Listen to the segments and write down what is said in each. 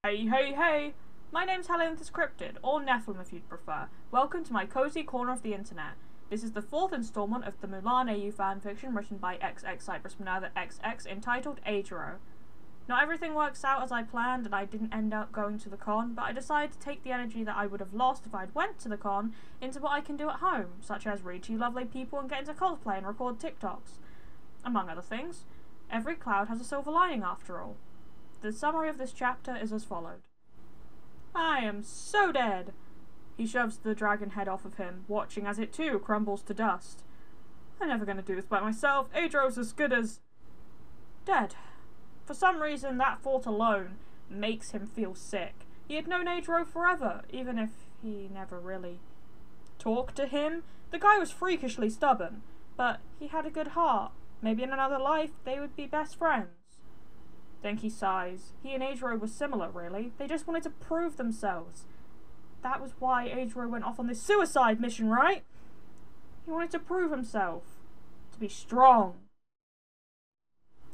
Hey, hey, hey! My name's Helen the Scripted, or Nephilim if you'd prefer. Welcome to my cozy corner of the internet. This is the fourth installment of the Mulan AU fanfiction written by XX Cypress Minerva XX entitled Eijirou. Not everything works out as I planned and I didn't end up going to the con, but I decided to take the energy that I would have lost if I'd went to the con into what I can do at home, such as read to you lovely people and get into cosplay and record TikToks. Among other things, every cloud has a silver lining after all. The summary of this chapter is as followed. I am so dead! He shoves the dragon head off of him, watching as it too crumbles to dust. I'm never going to do this by myself. Eijirou's as good as dead. For some reason, that thought alone makes him feel sick. He had known Eijirou forever, even if he never really talked to him. The guy was freakishly stubborn, but he had a good heart. Maybe in another life, they would be best friends. Then he sighs. He and Eijirou were similar, really. They just wanted to prove themselves. That was why Eijirou went off on this suicide mission, right? He wanted to prove himself. To be strong.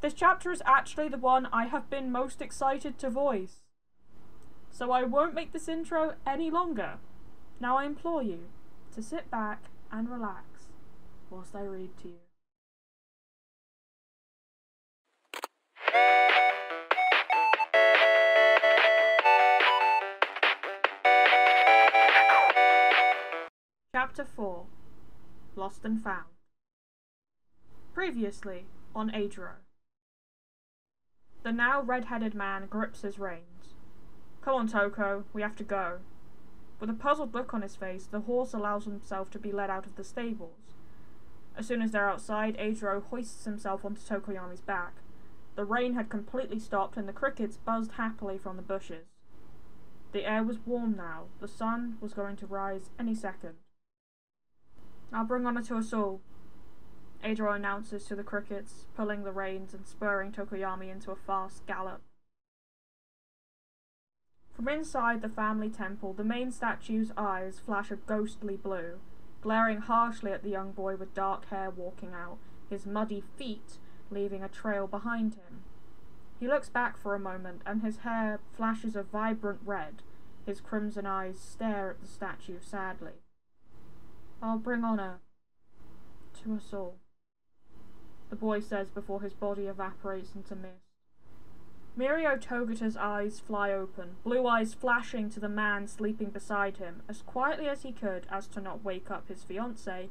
This chapter is actually the one I have been most excited to voice. So I won't make this intro any longer. Now I implore you to sit back and relax whilst I read to you. Chapter 4 Lost and Found. Previously on Eijirou. The now red-headed man grips his reins. Come on, Toko, we have to go. With a puzzled look on his face, the horse allows himself to be led out of the stables. As soon as they're outside, Eijirou hoists himself onto Tokoyami's back. The rain had completely stopped and the crickets buzzed happily from the bushes. The air was warm now. The sun was going to rise any second. I'll bring honour to us all, Eijirou announces to the crickets, pulling the reins and spurring Tokoyami into a fast gallop. From inside the family temple, the main statue's eyes flash a ghostly blue, glaring harshly at the young boy with dark hair walking out, his muddy feet leaving a trail behind him. He looks back for a moment, and his hair flashes a vibrant red. His crimson eyes stare at the statue sadly. I'll bring honour to us all, the boy says before his body evaporates into mist. Mirio Togata's eyes fly open, blue eyes flashing to the man sleeping beside him, as quietly as he could as to not wake up his fiancée.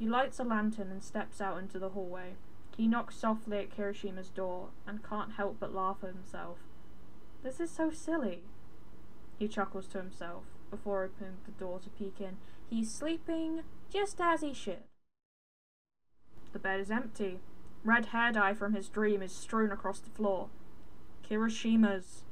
He lights a lantern and steps out into the hallway. He knocks softly at Kirishima's door and can't help but laugh at himself. This is so silly, he chuckles to himself before opening the door to peek in. He's sleeping just as he should. The bed is empty. Red hair dye from his dream is strewn across the floor. Kirishima's.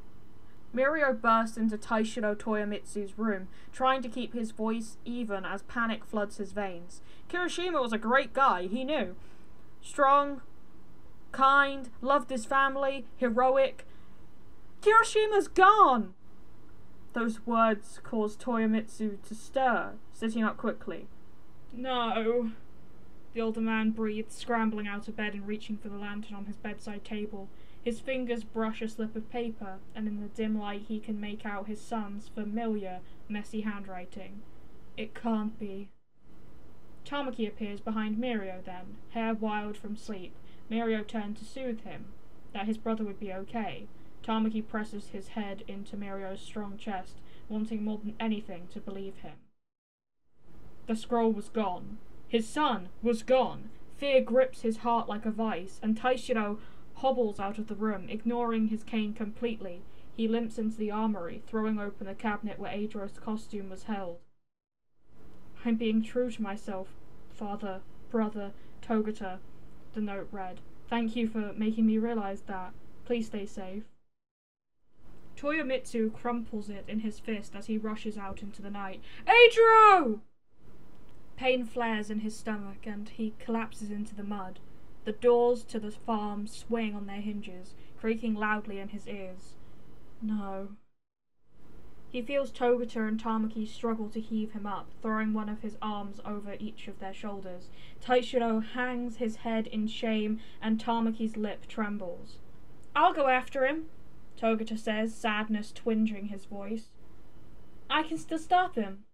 Mirio bursts into Taishiro Toyomitsu's room, trying to keep his voice even as panic floods his veins. Kirishima was a great guy, he knew. Strong, kind, loved his family, heroic. Kirishima's gone! Those words caused Toyomitsu to stir, sitting up quickly. No, the older man breathed, scrambling out of bed and reaching for the lantern on his bedside table. His fingers brush a slip of paper, and in the dim light he can make out his son's familiar, messy handwriting. It can't be. Tamaki appears behind Mirio then, hair wild from sleep. Mirio turned to soothe him, that his brother would be okay. Tamaki presses his head into Mirio's strong chest, wanting more than anything to believe him. The scroll was gone. His son was gone. Fear grips his heart like a vice, and Taishiro hobbles out of the room, ignoring his cane completely. He limps into the armory, throwing open the cabinet where Eijirou's costume was held. I'm being true to myself, father, brother, Togata, the note read. Thank you for making me realize that. Please stay safe. Toyomitsu crumples it in his fist as he rushes out into the night. Eijirou! Pain flares in his stomach and he collapses into the mud. The doors to the farm swing on their hinges, creaking loudly in his ears. No. He feels Togata and Tamaki struggle to heave him up, throwing one of his arms over each of their shoulders. Taishiro hangs his head in shame and Tamaki's lip trembles. I'll go after him, Togata says, sadness twinging his voice. I can still stop him.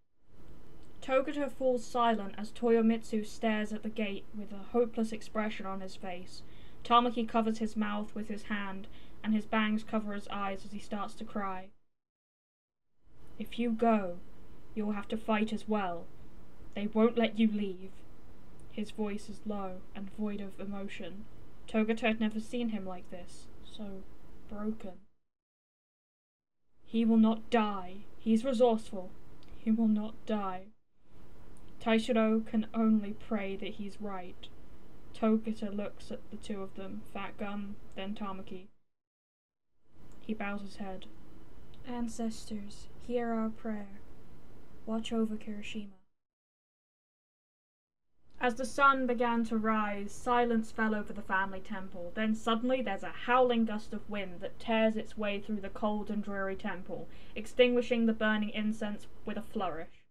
Togata falls silent as Toyomitsu stares at the gate with a hopeless expression on his face. Tamaki covers his mouth with his hand, and his bangs cover his eyes as he starts to cry. If you go, you will have to fight as well. They won't let you leave. His voice is low and void of emotion. Togata had never seen him like this, so broken. He will not die. He's resourceful. He will not die. Taishiro can only pray that he's right. Togata looks at the two of them, Fat Gum, then Tamaki. He bows his head. Ancestors, hear our prayer. Watch over Kirishima. As the sun began to rise, silence fell over the family temple. Then suddenly there's a howling gust of wind that tears its way through the cold and dreary temple, extinguishing the burning incense with a flourish.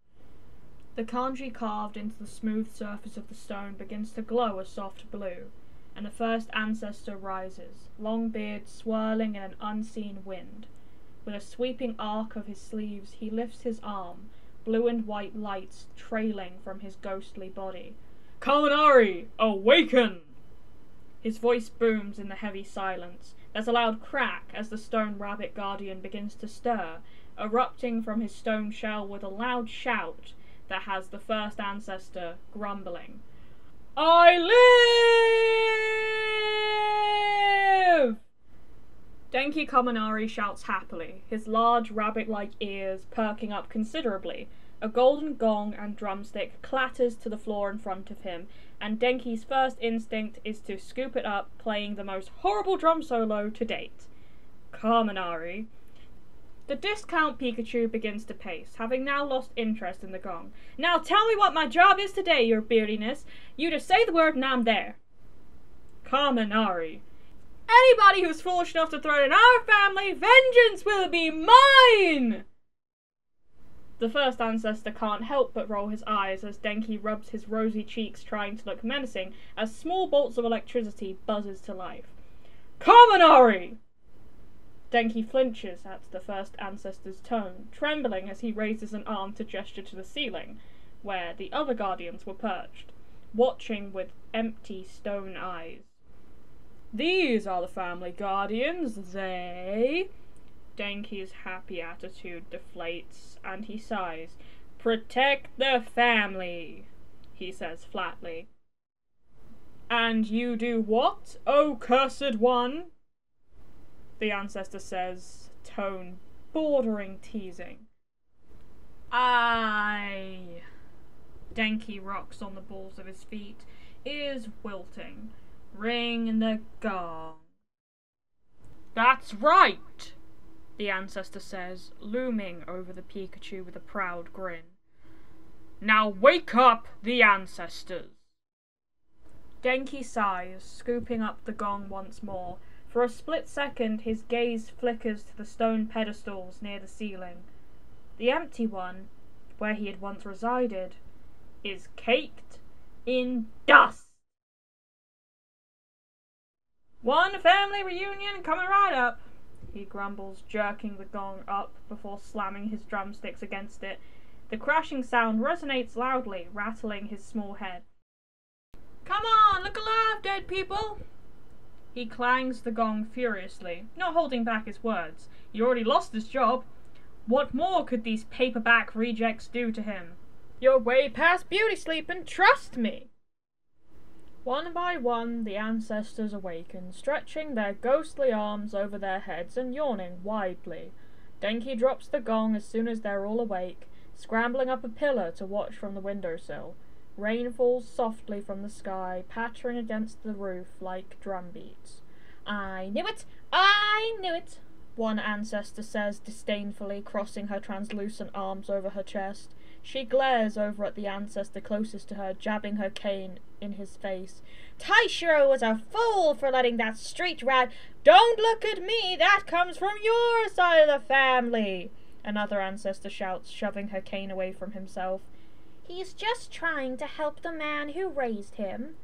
The kanji carved into the smooth surface of the stone begins to glow a soft blue, and the first ancestor rises, long beard swirling in an unseen wind. With a sweeping arc of his sleeves, he lifts his arm, blue and white lights trailing from his ghostly body. Kaminari, awaken! His voice booms in the heavy silence. There's a loud crack as the stone rabbit guardian begins to stir, erupting from his stone shell with a loud shout that has the first ancestor grumbling. I live! Denki Kaminari shouts happily, his large rabbit-like ears perking up considerably. A golden gong and drumstick clatters to the floor in front of him, and Denki's first instinct is to scoop it up, playing the most horrible drum solo to date. Kaminari. The discount Pikachu begins to pace, having now lost interest in the gong. Now tell me what my job is today, your beardiness. You just say the word and I'm there. Kaminari. Anybody who's foolish enough to threaten our family, vengeance will be mine! The first ancestor can't help but roll his eyes as Denki rubs his rosy cheeks trying to look menacing as small bolts of electricity buzzes to life. Kaminari! Denki flinches at the first ancestor's tone, trembling as he raises an arm to gesture to the ceiling, where the other guardians were perched, watching with empty stone eyes. These are the family guardians, they... Denki's happy attitude deflates, and he sighs. Protect the family, he says flatly. And you do what, O cursed one? The ancestor says, tone bordering teasing. Denki rocks on the balls of his feet, ears wilting. Ring the gong. That's right! The ancestor says, looming over the Pikachu with a proud grin. Now wake up the ancestors! Denki sighs, scooping up the gong once more. For a split second his gaze flickers to the stone pedestals near the ceiling. The empty one, where he had once resided, is caked in dust! One family reunion coming right up, he grumbles, jerking the gong up before slamming his drumsticks against it. The crashing sound resonates loudly, rattling his small head. Come on, look alive, dead people! He clangs the gong furiously, not holding back his words. He already lost his job. What more could these paperback rejects do to him? You're way past beauty sleeping, trust me! One by one, the ancestors awaken, stretching their ghostly arms over their heads and yawning widely. Denki drops the gong as soon as they're all awake, scrambling up a pillar to watch from the windowsill. Rain falls softly from the sky, pattering against the roof like drum beats. I knew it! I knew it! One ancestor says disdainfully, crossing her translucent arms over her chest. She glares over at the ancestor closest to her, jabbing her cane in his face. Taishiro was a fool for letting that street rat— Don't look at me! That comes from your side of the family! Another ancestor shouts, shoving her cane away from himself. He's just trying to help the man who raised him.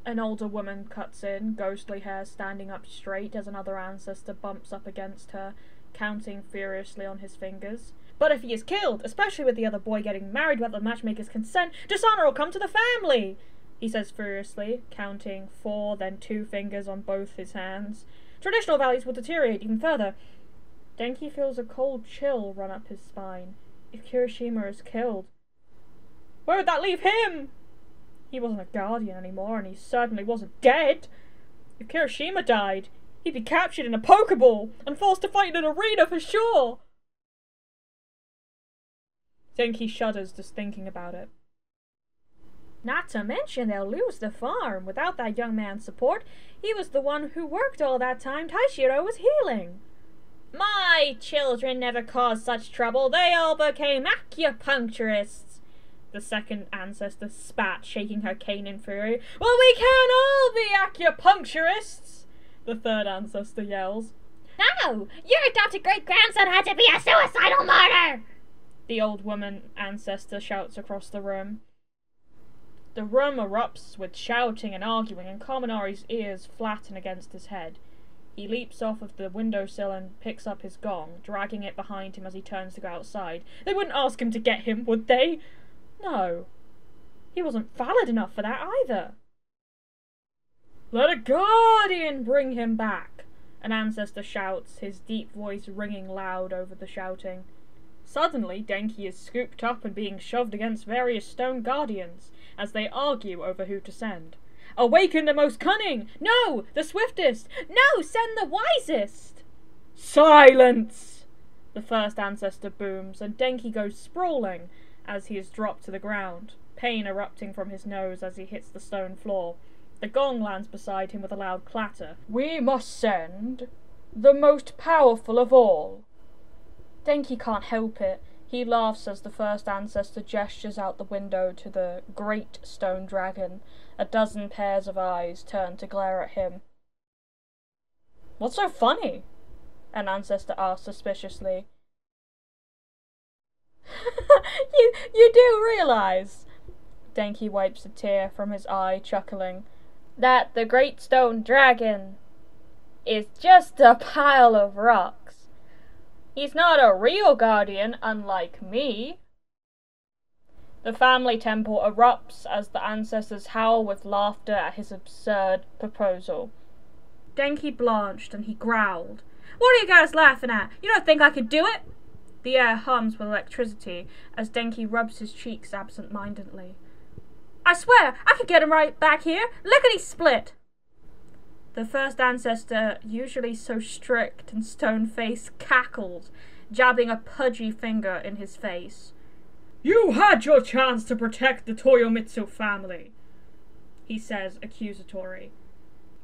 An older woman cuts in, ghostly hair standing up straight as another ancestor bumps up against her, counting furiously on his fingers. But if he is killed, especially with the other boy getting married without the matchmaker's consent, dishonor will come to the family, he says furiously, counting 4, then 2 fingers on both his hands. Traditional values will deteriorate even further. Denki feels a cold chill run up his spine. If Kirishima is killed, where would that leave him? He wasn't a guardian anymore, and he certainly wasn't dead. If Kirishima died, he'd be captured in a Pokeball and forced to fight in an arena for sure. Denki shudders just thinking about it. Not to mention they'll lose the farm. Without that young man's support, he was the one who worked all that time Taishiro was healing. My children never caused such trouble. They all became acupuncturists. The second ancestor spat, shaking her cane in fury. Well, we can all be acupuncturists, the third ancestor yells. No! Your adopted great-grandson had to be a suicidal martyr! The old woman ancestor shouts across the room. The room erupts with shouting and arguing, and Kaminari's ears flatten against his head. He leaps off of the windowsill and picks up his gong, dragging it behind him as he turns to go outside. They wouldn't ask him to get him, would they? No. He wasn't valid enough for that either. Let a guardian bring him back, an ancestor shouts, his deep voice ringing loud over the shouting. Suddenly, Denki is scooped up and being shoved against various stone guardians, as they argue over who to send. Awaken the most cunning! No! The swiftest! No! Send the wisest! Silence! The first ancestor booms, and Denki goes sprawling as he is dropped to the ground, pain erupting from his nose as he hits the stone floor. The gong lands beside him with a loud clatter. We must send the most powerful of all. Denki can't help it. He laughs as the first ancestor gestures out the window to the great stone dragon. A dozen pairs of eyes turn to glare at him. What's so funny? An ancestor asks suspiciously. You do realise, Denki wipes a tear from his eye, chuckling, that the great stone dragon is just a pile of rocks. He's not a real guardian, unlike me. The family temple erupts as the ancestors howl with laughter at his absurd proposal. Denki blanched and he growled. What are you guys laughing at? You don't think I could do it? The air hums with electricity as Denki rubs his cheeks absent-mindedly. I swear, I could get him right back here. Lickety-split! The first ancestor, usually so strict and stone-faced, cackled, jabbing a pudgy finger in his face. You had your chance to protect the Toyomitsu family, he says, accusatory.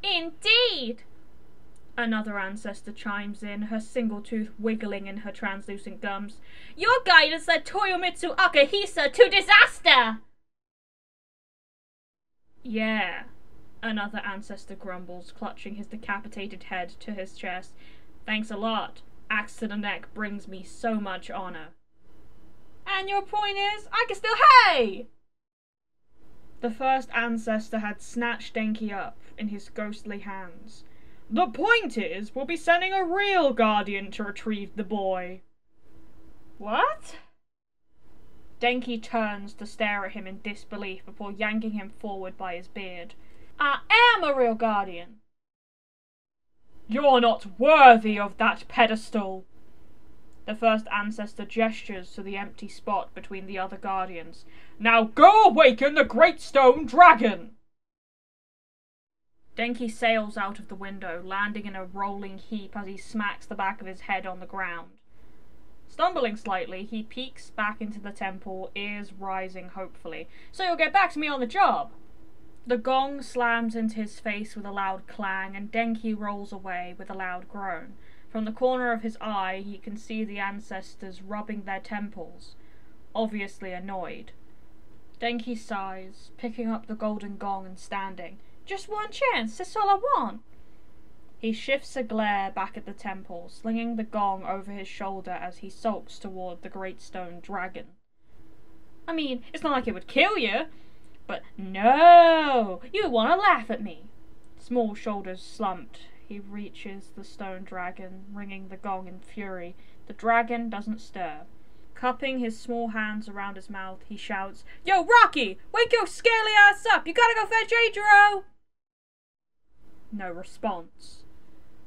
Indeed! Another ancestor chimes in, her single tooth wiggling in her translucent gums. Your guidance led Toyomitsu Akahisa to disaster! Yeah, another ancestor grumbles, clutching his decapitated head to his chest. Thanks a lot. Axe to the neck brings me so much honor. And your point is, I can still hey! The first ancestor had snatched Denki up in his ghostly hands. The point is, we'll be sending a real guardian to retrieve the boy. What? Denki turns to stare at him in disbelief before yanking him forward by his beard. I am a real guardian. You're not worthy of that pedestal. The first ancestor gestures to the empty spot between the other guardians. Now go awaken the great stone dragon! Denki sails out of the window, landing in a rolling heap as he smacks the back of his head on the ground. Stumbling slightly, he peeks back into the temple, ears rising hopefully. So you'll get back to me on the job! The gong slams into his face with a loud clang, and Denki rolls away with a loud groan. From the corner of his eye, he can see the ancestors rubbing their temples, obviously annoyed. Denki sighs, picking up the golden gong and standing. Just one chance, that's all I want. He shifts a glare back at the temple, slinging the gong over his shoulder as he sulks toward the great stone dragon. I mean, it's not like it would kill you, But no! You want to laugh at me. Small shoulders slumped. He reaches the stone dragon, ringing the gong in fury. The dragon doesn't stir. Cupping his small hands around his mouth, he shouts, Yo, Rocky! Wake your scaly ass up! You gotta go fetch eijirou! No response.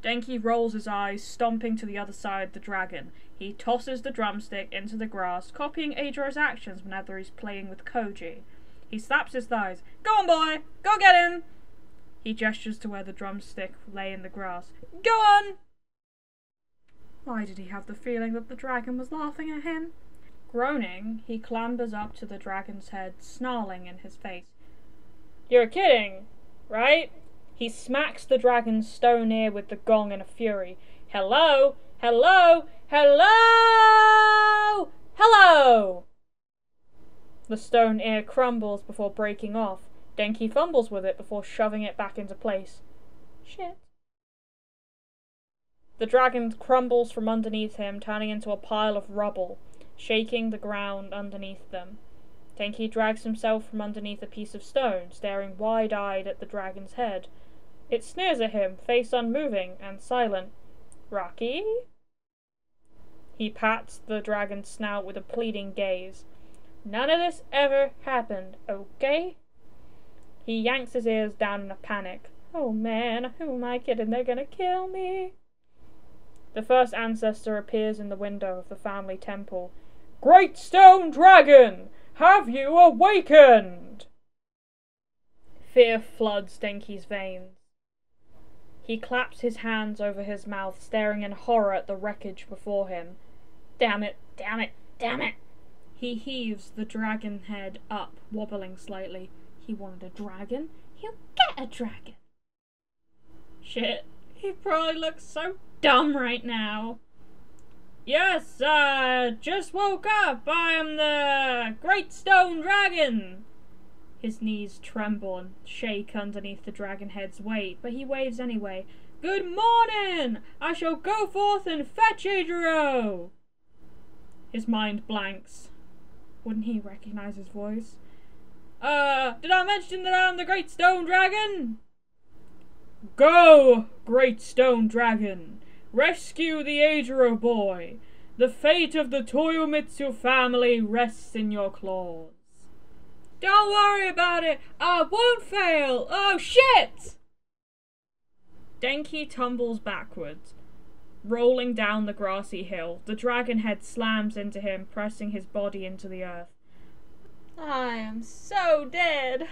Denki rolls his eyes, stomping to the other side of the dragon. He tosses the drumstick into the grass, copying eijirou's actions whenever he's playing with Koji. He slaps his thighs. Go on, boy! Go get him! He gestures to where the drumstick lay in the grass. Go on! Why did he have the feeling that the dragon was laughing at him? Groaning, he clambers up to the dragon's head, snarling in his face. You're kidding, right? He smacks the dragon's stone ear with the gong in a fury. Hello? Hello? Hello? Hello! The stone ear crumbles before breaking off. Denki fumbles with it before shoving it back into place. Shit. The dragon crumbles from underneath him, turning into a pile of rubble, shaking the ground underneath them. Denki drags himself from underneath a piece of stone, staring wide-eyed at the dragon's head. It sneers at him, face unmoving and silent. Rocky? He pats the dragon's snout with a pleading gaze. None of this ever happened, okay? He yanks his ears down in a panic. Oh man, who am I kidding? They're gonna kill me. The first ancestor appears in the window of the family temple. Great stone dragon! Have you awakened? Fear floods Denki's veins. He claps his hands over his mouth, staring in horror at the wreckage before him. Damn it, damn it, damn it! He heaves the dragon head up, wobbling slightly. He wanted a dragon. He'll get a dragon. Shit, he probably looks so dumb right now. Yes, just woke up. I am the Great Stone Dragon. His knees tremble and shake underneath the dragon head's weight, but he waves anyway. Good morning! I shall go forth and fetch eijirou! His mind blanks. Wouldn't he recognize his voice? Did I mention that I'm the Great Stone Dragon? Go, Great Stone Dragon! Rescue the eijirou boy! The fate of the Toyomitsu family rests in your claws. Don't worry about it! I won't fail! Oh shit! Denki tumbles backwards. Rolling down the grassy hill, the dragon head slams into him, pressing his body into the earth. I am so dead.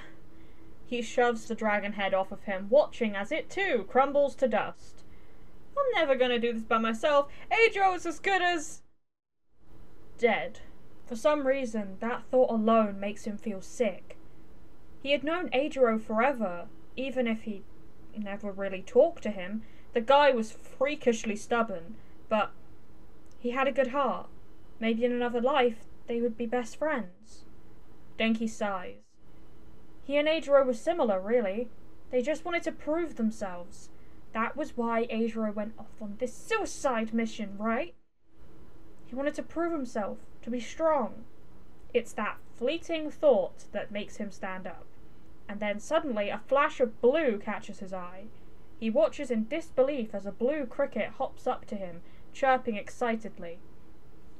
He shoves the dragon head off of him, watching as it too crumbles to dust. I'm never gonna do this by myself. eijirou is as good as dead. For some reason, that thought alone makes him feel sick. He had known eijirou forever, even if he never really talked to him. The guy was freakishly stubborn, but he had a good heart. Maybe in another life they would be best friends. Denki sighs. He and eijirou were similar, really. They just wanted to prove themselves. That was why eijirou went off on this suicide mission, right? He wanted to prove himself, to be strong. It's that fleeting thought that makes him stand up. And then suddenly a flash of blue catches his eye. He watches in disbelief as a blue cricket hops up to him, chirping excitedly.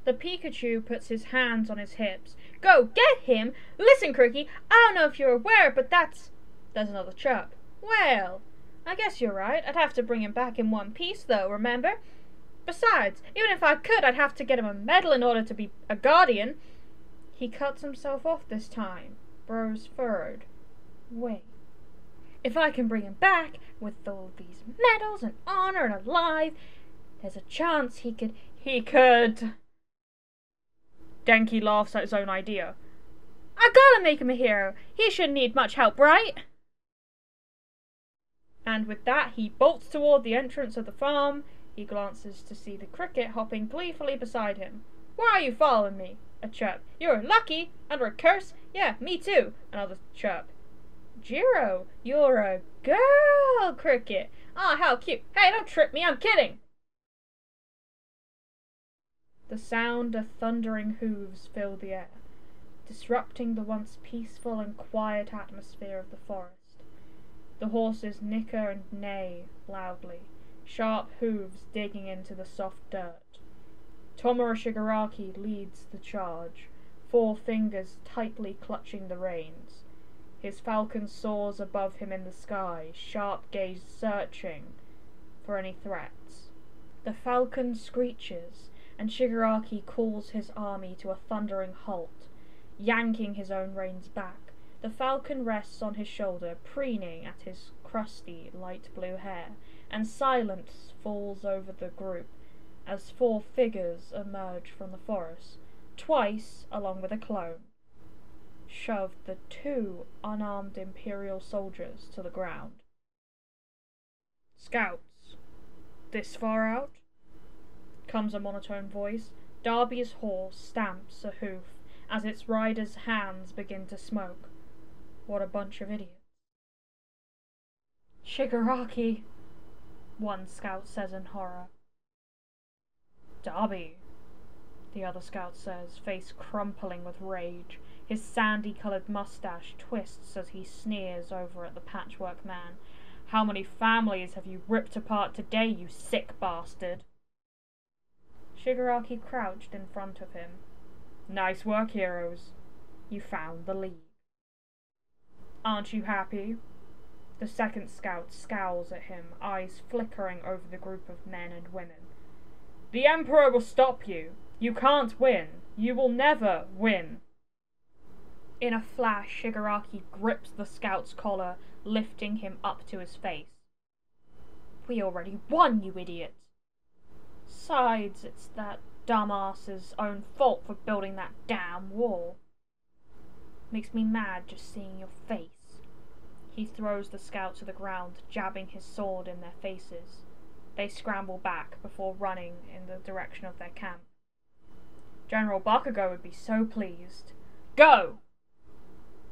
The Pikachu puts his hands on his hips. Go get him! Listen, Cricky, I don't know if you're aware, but There's another chirp. Well, I guess you're right. I'd have to bring him back in one piece, though, remember? Besides, even if I could, I'd have to get him a medal in order to be a guardian. He cuts himself off this time. Brows furrowed. Wait. If I can bring him back, with all these medals and honor and alive, there's a chance he could... Denki laughs at his own idea. I gotta make him a hero. He shouldn't need much help, right? And with that, he bolts toward the entrance of the farm. He glances to see the cricket hopping gleefully beside him. Why are you following me? A chirp. You're lucky. Under a curse? Yeah, me too. Another chirp. Jiro, you're a girl, Cricket. Aw, how cute. Hey, don't trip me, I'm kidding. The sound of thundering hooves fill the air. disrupting the once peaceful and quiet atmosphere of the forest. The horses nicker and neigh loudly, sharp hooves digging into the soft dirt. Tomura Shigaraki leads the charge, 4 fingers tightly clutching the reins. His falcon soars above him in the sky, sharp gaze searching for any threats. The falcon screeches, and Shigaraki calls his army to a thundering halt, yanking his own reins back. The falcon rests on his shoulder, preening at his crusty light blue hair, and silence falls over the group as 4 figures emerge from the forest, twice along with a clone, shoved the 2 unarmed Imperial soldiers to the ground. "Scouts, this far out?" comes a monotone voice. Darby's horse stamps a hoof as its rider's hands begin to smoke. What a bunch of idiots. "Shigaraki," one scout says in horror. "Darby," the other scout says, face crumpling with rage. His sandy-coloured moustache twists as he sneers over at the patchwork man. "How many families have you ripped apart today, you sick bastard?" Shigaraki crouched in front of him. "Nice work, heroes. You found the lead. Aren't you happy?" The second scout scowls at him, eyes flickering over the group of men and women. "The Emperor will stop you. You can't win. You will never win." In a flash, Shigaraki grips the scout's collar, lifting him up to his face. "We already won, you idiot. Besides, it's that dumbass's own fault for building that damn wall. Makes me mad just seeing your face." He throws the scout to the ground, jabbing his sword in their faces. They scramble back before running in the direction of their camp. "General Bakugo would be so pleased." "Go!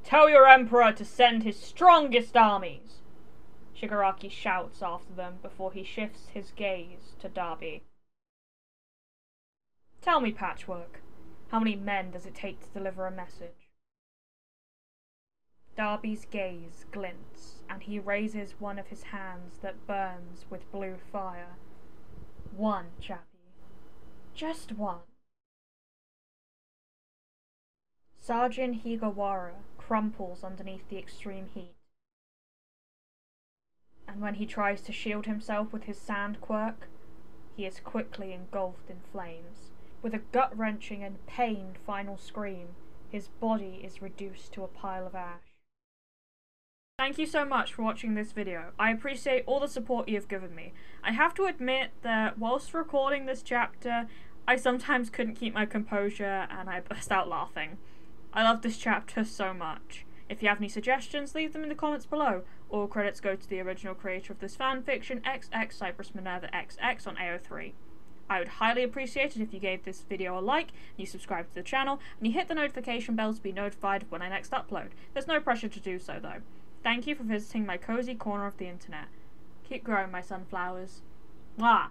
Tell your emperor to send his strongest armies!" Shigaraki shouts after them before he shifts his gaze to Darby. "Tell me, Patchwork, how many men does it take to deliver a message?" Darby's gaze glints, and he raises one of his hands that burns with blue fire. "1, chappie. Just 1. Sergeant Higawara crumples underneath the extreme heat, and when he tries to shield himself with his sand quirk, he is quickly engulfed in flames. With a gut-wrenching and pained final scream, his body is reduced to a pile of ash. Thank you so much for watching this video. I appreciate all the support you've given me. I have to admit that whilst recording this chapter, I sometimes couldn't keep my composure and I burst out laughing. I love this chapter so much. If you have any suggestions, leave them in the comments below. All credits go to the original creator of this fanfiction, XX Cypress Minerva XX on AO3. I would highly appreciate it if you gave this video a like, and you subscribe to the channel, and you hit the notification bell to be notified when I next upload. There's no pressure to do so though. Thank you for visiting my cozy corner of the internet. Keep growing, my sunflowers. Mwah!